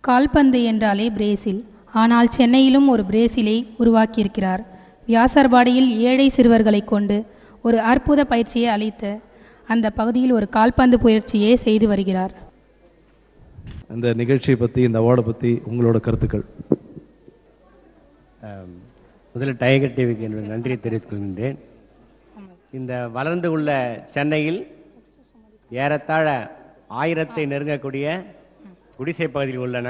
கால்பந்து என்றாலே பிரேசில். ஆனால் சென்னையிலும் ஒரு பிரேசிலை உருவாக்கியிருக்கிறார். வியாசர்பாடியில் ஏழை சிறுவர்களை கொண்டு ஒரு அற்புத பயிற்சியை அளித்த அந்த பகுதியில் ஒரு கால்பந்து பயிற்சியை செய்து வருகிறார். இந்த நிகழ்ச்சியை பற்றி, இந்த அவார்டை பற்றி உங்களோட கருத்துக்கள்? முதலில் டைகர் டிவிக்கு என்னுடைய நன்றியை தெரிவித்துக் கொள்கின்றேன். இந்த வளர்ந்து உள்ள சென்னையில் ஏறத்தாழ 1000 நெருங்கக்கூடிய குடிசை பகுதியில் உள்ளன.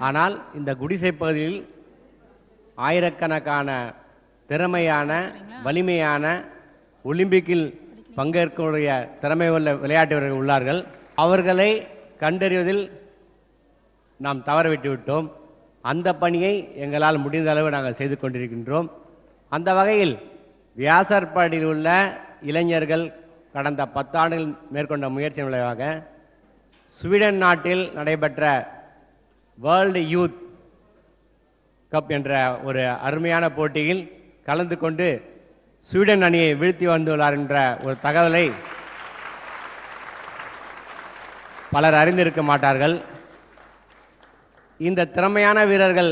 ஆனால் இந்த குடிசை பகுதியில் ஆயிரக்கணக்கான திறமையான, வலிமையான, ஒலிம்பிக்கில் பங்கேற்கக்கூடிய திறமை உள்ள விளையாட்டு வீரர்கள் உள்ளார்கள். அவர்களை கண்டறிவதில் நாம் தவறவிட்டு விட்டோம். அந்த பணியை எங்களால் முடிந்த அளவு நாங்கள் செய்து கொண்டிருக்கின்றோம். அந்த வகையில் வியாசர்பாடியில் உள்ள இளைஞர்கள் கடந்த 10 ஆண்டுகள் மேற்கொண்ட முயற்சியின் விளைவாக ஸ்வீடன் நாட்டில் நடைபெற்ற வேர்ல்டு யூத் கப் என்ற ஒரு அருமையான போட்டியில் கலந்து கொண்டு ஸ்வீடன் அணியை வீழ்த்தி வந்துள்ளார் என்ற ஒரு தகவலை பலர் அறிந்திருக்க மாட்டார்கள். இந்த திறமையான வீரர்கள்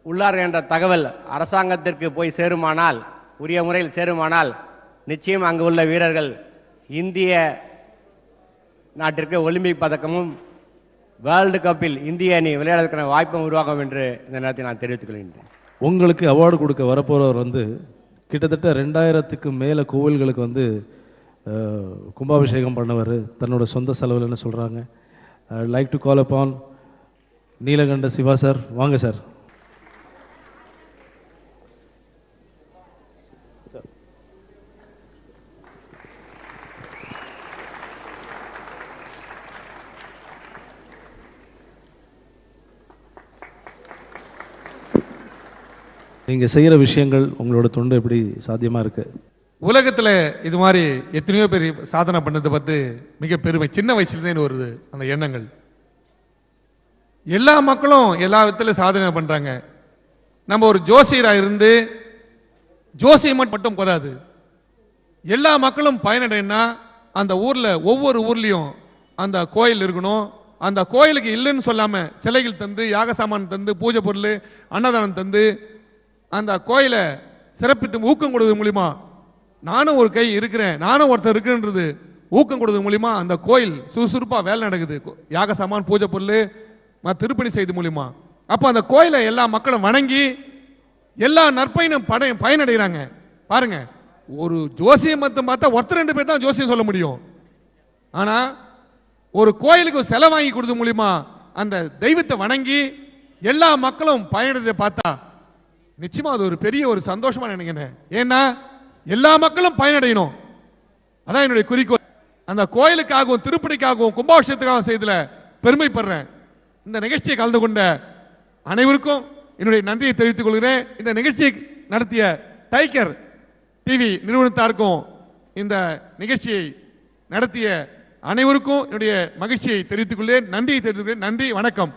உள்ளார்கள் என்ற தகவல் அரசாங்கத்திற்கு போய் சேருமானால், உரிய முறையில் சேருமானால், நிச்சயம் அங்கு உள்ள வீரர்கள் இந்திய நாட்டிற்கு ஒலிம்பிக் பதக்கமும் வேர்ல்டு கப்பில் இந்திய அணி விளையாடுவதற்கான வாய்ப்பும் உருவாகும் என்று இந்த நேரத்தில் நான் தெரிவித்துக் கொள்கின்றேன். உங்களுக்கு அவார்டு கொடுக்க வரப்போகிறவர் கிட்டத்தட்ட 2000க்கு மேலே கோவில்களுக்கு கும்பாபிஷேகம் பண்ணவர், தன்னோட சொந்த செலவுலன்னு சொல்கிறாங்க. Like to call upon Neelakanta Shiva sir. வாங்க சார். நீங்கள் செய்கிற விஷயங்கள், உங்களோட தொண்டு எப்படி சாத்தியமாக இருக்குது? உலகத்தில் இது மாதிரி எத்தனையோ பேர் சாதனை பண்ணதை பார்த்து மிக பெருமை. சின்ன வயசுலேருந்தே வருது அந்த எண்ணங்கள். எல்லா மக்களும் எல்லா விதத்தில் சாதனை பண்ணுறாங்க. நம்ம ஒரு ஜோசியராக இருந்து ஜோசியம் மட்டும் போதாது. எல்லா மக்களும் பயனடைனா அந்த ஊரில், ஒவ்வொரு ஊர்லேயும் அந்த கோயில் இருக்கணும். அந்த கோயிலுக்கு இல்லைன்னு சொல்லாமல் சிலைகள் தந்து, யாக சாமான் தந்து, பூஜை பொருள், அன்னதானம் தந்து அந்த கோயிலை சிறப்பித்து ஊக்கம் கொடுவது மூலிமா, நானும் ஒரு கை இருக்கிறேன், நானும் ஒருத்தர் இருக்குன்றது ஊக்கம் கொடுவது மூலிமா அந்த கோயில் சுறுசுறுப்பாக வேலை நடக்குது. யாக சாமான், பூஜை பொருள், திருப்பணி செய்து மூலிமா. அப்போ அந்த கோயிலை எல்லா மக்களும் வணங்கி எல்லா நற்பயனும் பயனடைகிறாங்க. பாருங்க, ஒரு ஜோசியம் மட்டும் பார்த்தா ஒருத்தர் 2 பேர் தான் ஜோசியம் சொல்ல முடியும். ஆனால் ஒரு கோயிலுக்கு செலவு வாங்கி கொடுத்து மூலிமா அந்த தெய்வத்தை வணங்கி எல்லா மக்களும் பயனடைதை பார்த்தா நிச்சயமா அது ஒரு பெரிய ஒரு சந்தோஷமா நினைக்கிறேன். ஏன்னா எல்லா மக்களும் பயனடையணும், அதான் என்னுடைய குறிக்கோள். அந்த கோயிலுக்காகவும், திருப்பணிக்காகவும், கும்பாபிஷேகத்துக்காகவும் செய்தல பெருமைப்படுறேன். இந்த நிகழ்ச்சியை கலந்து கொண்ட அனைவருக்கும் என்னுடைய நன்றியை தெரிவித்துக் கொள்கிறேன். இந்த நிகழ்ச்சியை நடத்திய டைகர் டிவி நிறுவனத்தாருக்கும், இந்த நிகழ்ச்சியை நடத்திய அனைவருக்கும் என்னுடைய மகிழ்ச்சியை தெரிவித்துக் கொள்கிறேன். நன்றியை தெரிவித்துக் கொள்கிறேன். நன்றி, வணக்கம்.